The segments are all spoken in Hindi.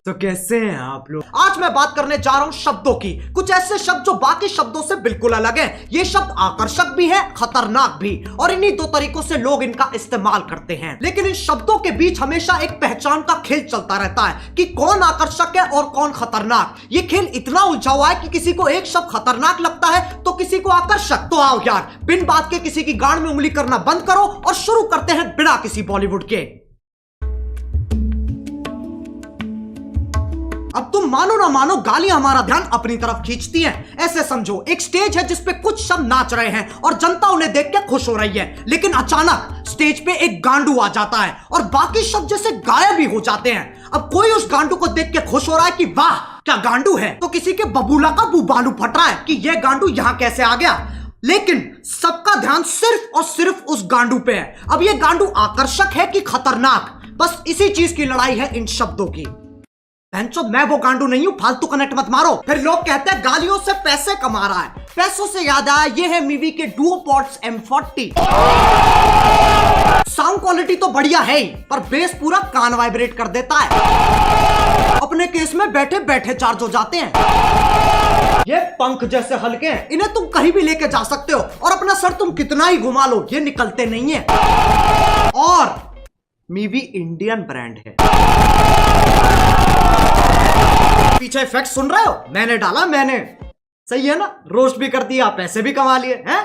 तो कैसे हैं आप लोग? आज मैं बात करने जा रहा हूं शब्दों की। कुछ ऐसे शब्द जो बाकी शब्दों से बिल्कुल अलग हैं। ये शब्द आकर्षक भी है, खतरनाक भी, और इन्हीं दो तरीकों से लोग इनका इस्तेमाल करते हैं। लेकिन इन शब्दों के बीच हमेशा एक पहचान का खेल चलता रहता है कि कौन आकर्षक है और कौन खतरनाक। ये खेल इतना उलझा हुआ है कि किसी को एक शब्द खतरनाक लगता है तो किसी को आकर्षक। तो आओ यार, बिन बात के किसी की गांड में उंगली करना बंद करो और शुरू करते हैं बिना किसी बॉलीवुड के। अब तुम मानो ना मानो, गालियां हमारा ध्यान अपनी तरफ खींचती हैं। ऐसे समझो, एक स्टेज है जिस पे कुछ शब्द नाच रहे हैं और जनता उन्हें देख के खुश हो रही है, लेकिन अचानक स्टेज पे एक गांडू आ जाता है और बाकी शब्द जैसे गायब ही हो जाते हैं। अब कोई उस गांडू को देख के खुश हो रहा है कि वाह क्या गांडू है, तो किसी के बबूला का बुबालू फट रहा है कि यह गांडू यहां कैसे आ गया। लेकिन सबका ध्यान सिर्फ और सिर्फ उस गांडू पे है। अब यह गांडू आकर्षक है कि खतरनाक, बस इसी चीज की लड़ाई है इन शब्दों की। मैं वो गांडू नहीं हूं, फालतू कनेक्ट मत मारो। फिर लोग कहते हैं गालियों से पैसे कमा रहा है। पैसों से याद आया, ये है मीवी के डुओपॉड्स M40। साउंड क्वालिटी तो बढ़िया है ही, पर बेस पूरा कान वाइब्रेट कर देता है। अपने केस में बैठे बैठे चार्ज हो जाते हैं। ये पंख जैसे हल्के हैं, इन्हें तुम कहीं भी लेके जा सकते हो और अपना सर तुम कितना ही घुमा लो ये निकलते नहीं है। और मीवी इंडियन ब्रांड है। पीछे इफेक्ट सुन रहे हो? मैंने डाला, मैंने। सही है ना? रोस्ट भी कर दिया, पैसे भी कमा लिए हैं।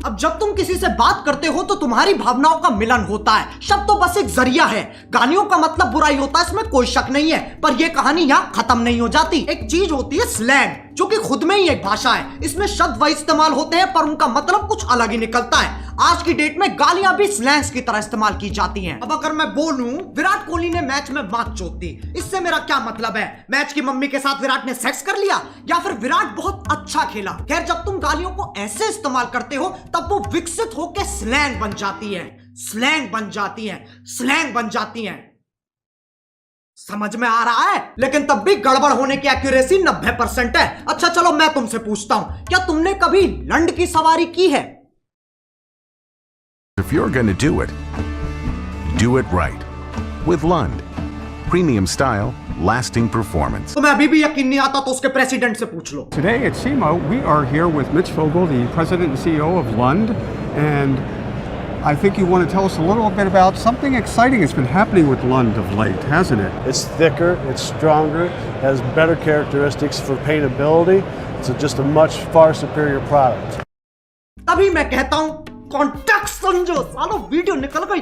अब जब तुम किसी से बात करते हो तो तुम्हारी भावनाओं का मिलन होता है। शब्द तो बस एक जरिया है। गालियों का मतलब बुराई होता है, इसमें कोई शक नहीं है, पर यह कहानी यहां खत्म नहीं हो जाती। एक चीज होती है स्लैंग, जो कि खुद में ही एक भाषा है। इसमें शब्द वही इस्तेमाल होते हैं पर उनका मतलब कुछ अलग ही निकलता है। आज की डेट में गालियां भी स्लैंग्स की तरह इस्तेमाल की जाती हैं। अब अगर मैं बोलूं विराट कोहली ने मैच में मात चोद दी, इससे मेरा क्या मतलब है? मैच की मम्मी के साथ विराट ने सेक्स कर लिया, या फिर विराट बहुत अच्छा खेला? खैर, जब तुम गालियों को ऐसे इस्तेमाल करते हो तब वो विकसित होकर स्लैंग बन जाती है, स्लैंग बन जाती है, स्लैंग बन जाती है। समझ में आ रहा है? लेकिन तब भी गड़बड़ होने की एक्यूरेसी 90% है। अच्छा चलो, मैं तुमसे पूछता हूं, क्या तुमने कभी लंड की सवारी की है? If you're going to do it right. With Lund. Premium style, lasting performance. तुम्हें अभी भी यकीन नहीं आता तो उसके प्रेसिडेंट से पूछ लो। Today at SEMA, we are here with Mitch Vogel, the president and CEO of Lund, and I think you want to tell us a little bit about something exciting that's been happening with Lund of late, hasn't it? It's thicker, it's stronger, has better characteristics for paintability. It's just a much far superior product. तभी मैं कहता हूं कॉन्टेक्ट समझो। सालो वीडियो निकल गई।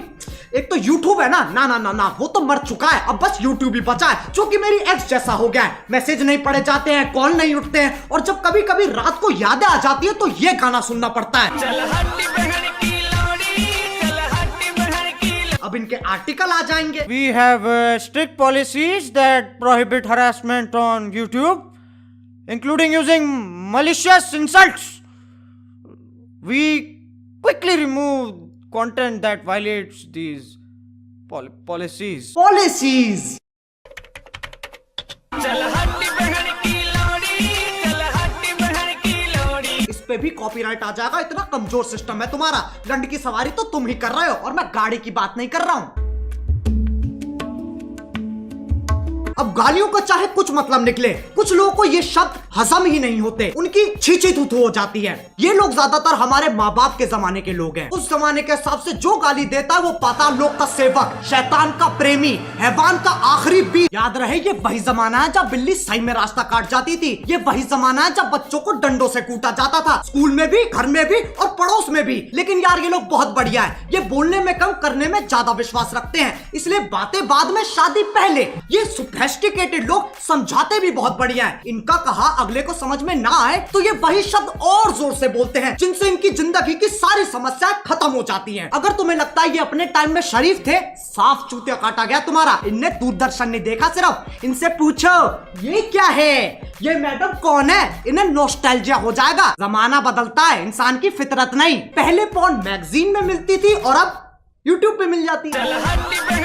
एक तो YouTube है ना, ना ना ना ना, वो तो मर चुका है। अब बस YouTube ही बचा है, जो कि मेरी एक्स जैसा हो गया है। मैसेज नहीं पढ़े जाते हैं, कॉल नहीं उठते हैं, और जब कभी कभी रात को यादें आ जाती है तो ये गाना सुनना पड़ता है। अब इनके आर्टिकल आ जाएंगे। We have strict policies that prohibit harassment on YouTube, including using malicious insults. We quickly remove content that violates these policies. Policies. इस पे भी कॉपीराइट आ जाएगा, इतना कमजोर सिस्टम है तुम्हारा। लंड की सवारी तो तुम ही कर रहे हो और मैं गाड़ी की बात नहीं कर रहा हूं। अब गालियों का चाहे कुछ मतलब निकले, कुछ लोगों को ये शब्द हजम ही नहीं होते, उनकी छींची थूथू हो जाती है। ये लोग ज्यादातर हमारे माँ बाप के जमाने के लोग हैं। उस जमाने के हिसाब से जो गाली देता है वो पाताल लोक का सेवक, शैतान का प्रेमी, हैवान का आखिरी बीज। याद रहे, ये वही जमाना है जब बिल्ली सही में रास्ता काट जाती थी। ये वही जमाना है जब बच्चों को डंडों से कूटा जाता था, स्कूल में भी, घर में भी और पड़ोस में भी। लेकिन यार ये लोग बहुत बढ़िया है, ये बोलने में कम करने में ज्यादा विश्वास रखते हैं, इसलिए बातें बाद में शादी पहले। ये सोफिस्टिकेटेड लोग समझाते भी बहुत बढ़िया है। इनका कहा अगले को समझ में ना आए तो ये वही शब्द और जोर से बोलते हैं, जिनसे इनकी जिंदगी की सारी समस्याएं खत्म हो जाती हैं। अगर तुम्हें लगता है ये अपने टाइम में शरीफ थे, साफ चूतिया काटा गया तुम्हारा। इनने दूरदर्शन नहीं देखा सिर्फ। इनसे पूछो ये क्या है, ये मैडम कौन है, इन्हें नॉस्टैल्जिया हो जाएगा। जमाना बदलता है, इंसान की फितरत नहीं। पहले पॉर्न मैगजीन में मिलती थी और अब यूट्यूब पे मिल जाती है।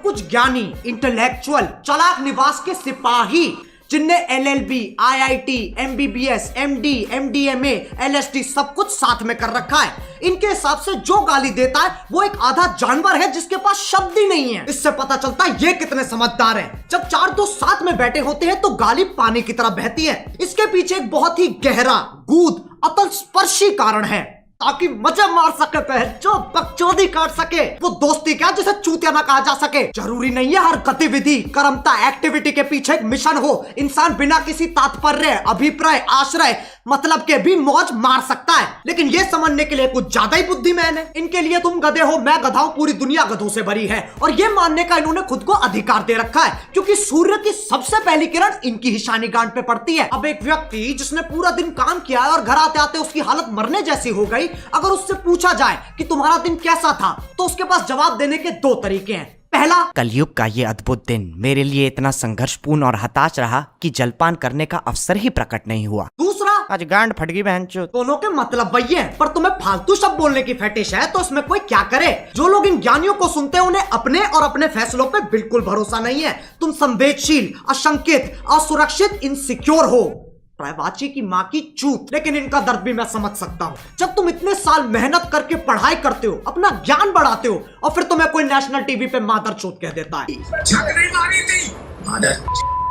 कुछ ज्ञानी, इंटेलेक्चुअल, चालाक निवास के सिपाही जिनने LLB, IIT, MBBS, MD, MDMA, LSD सब कुछ साथ में कर रखा है। इनके हिसाब से जो गाली देता है वो एक आधा जानवर है जिसके पास शब्द ही नहीं है। इससे पता चलता है ये कितने समझदार हैं। जब चार दोस्त साथ में बैठे होते हैं तो गाली पानी की तरह बहती है। इसके पीछे एक बहुत ही गहरा, गूढ़, अतल स्पर्शी कारण है, ताकि मजे मार सके, जो बकचोदी काट सके। वो दोस्ती क्या जिसे चूतिया ना कहा जा सके। जरूरी नहीं है हर गतिविधि, कर्मता, एक्टिविटी के पीछे एक मिशन हो। इंसान बिना किसी तात्पर्य, अभिप्राय, आश्रय, मतलब के भी मौज मार सकता है। लेकिन ये समझने के लिए कुछ ज्यादा ही बुद्धिमान है। इनके लिए तुम गधे हो, मैं गधा हूं, पूरी दुनिया गधों से भरी है। और ये मानने का इन्होंने खुद को अधिकार दे रखा है, क्योंकि सूर्य की सबसे पहली किरण इनकी ही शानी गांठ पे पड़ती है। अब एक व्यक्ति जिसने पूरा दिन काम किया है और घर आते आते उसकी हालत मरने जैसी हो गई, अगर उससे पूछा जाए कि तुम्हारा दिन कैसा था, तो उसके पास जवाब देने के दो तरीके हैं। पहला, कलयुग का ये अद्भुत दिन मेरे लिए इतना संघर्षपूर्ण और हताश रहा कि जलपान करने का अवसर ही प्रकट नहीं हुआ। दूसरा, आज गांड फट गई बहनचोद। दोनों के मतलब वही है, पर तुम्हें फालतू शब्द बोलने की फेटिश है तो इसमें कोई क्या करे। जो लोग इन ज्ञानियों को सुनते हैं उन्हें अपने और अपने फैसलों पे बिल्कुल भरोसा नहीं है। तुम संवेदनशील, अशंकित, असुरक्षित, इनसिक्योर हो। प्रायवाची की माँ की चूत। लेकिन इनका दर्द भी मैं समझ सकता हूँ। जब तुम इतने साल मेहनत करके पढ़ाई करते हो, अपना ज्ञान बढ़ाते हो, और फिर तुम्हें कोई नेशनल टीवी पे मादर चोत कह देता है।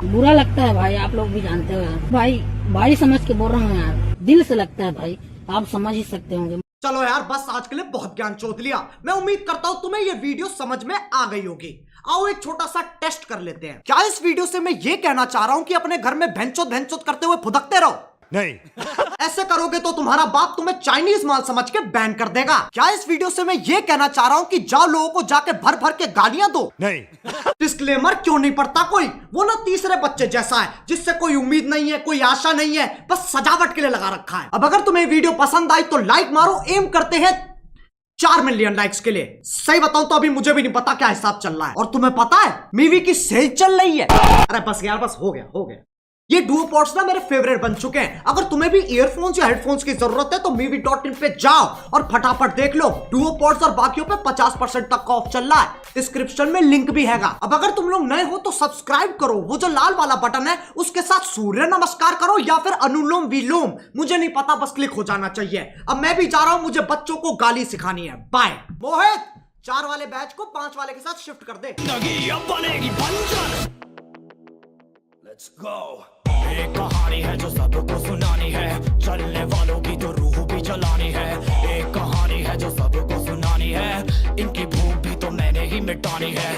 बुरा लगता है भाई, आप लोग भी जानते हो यार। भाई समझ के बोल रहा हूँ यार, दिल से लगता है भाई, आप समझ ही सकते होंगे। चलो यार, बस आज के लिए बहुत ज्ञान चोत लिया। मैं उम्मीद करता हूँ तुम्हें ये वीडियो समझ में आ गई होगी। आओ एक छोटा सा टेस्ट कर लेते हैं। क्या इस वीडियो से मैं ये कहना चाह रहा हूँ कि अपने घर में भैंचोद करते हुए फुदकते रहो? नहीं। ऐसे करोगे तो तुम्हारा बाप तुम्हें चाइनीज माल समझ के बैन कर देगा। क्या इस वीडियो से मैं ये कहना चाह रहा हूँ कि जाओ लोगों को जाके भर भर के गालियां दो? नहीं। डिस्क्लेमर क्यों नहीं पढ़ता कोई? वो ना तीसरे बच्चे जैसा है जिससे कोई उम्मीद नहीं है, कोई आशा नहीं है, बस सजावट के लिए लगा रखा है। अब अगर तुम्हें वीडियो पसंद आई तो लाइक मारो। एम करते हैं 4 मिलियन लाइक्स के लिए। सही बताऊं तो अभी मुझे भी नहीं पता क्या हिसाब चल रहा है। और तुम्हें पता है मीवी की सेल चल रही है। अरे बस यार, बस हो गया। ये डुओ पॉड्स ना मेरे फेवरेट बन चुके हैं। अगर तुम्हें भी ईयरफोन्स या हेडफोन्स की जरूरत है तो movie.in पे जाओ और फटाफट देख लो। डुओ पॉड्स और बाकियों पे 50% तक का ऑफ चल रहा है। डिस्क्रिप्शन में लिंक भी हैगा। अब अगर तुम लोग नए हो तो सब्सक्राइब करो, वो जो लाल वाला बटन है उसके साथ सूर्य नमस्कार करो या फिर अनुलोम विलोम, मुझे नहीं पता, बस क्लिक हो जाना चाहिए। अब मैं भी जा रहा हूं, मुझे बच्चों को गाली सिखानी है। बाय। मोहित, 4 वाले बैच को 5 वाले के साथ शिफ्ट कर दे। Let's go. एक कहानी है जो सबको सुनानी है, चलने वालों की तो रूह भी जलानी है। एक कहानी है जो सबको सुनानी है, इनकी भूख भी तो मैंने ही मिटानी है।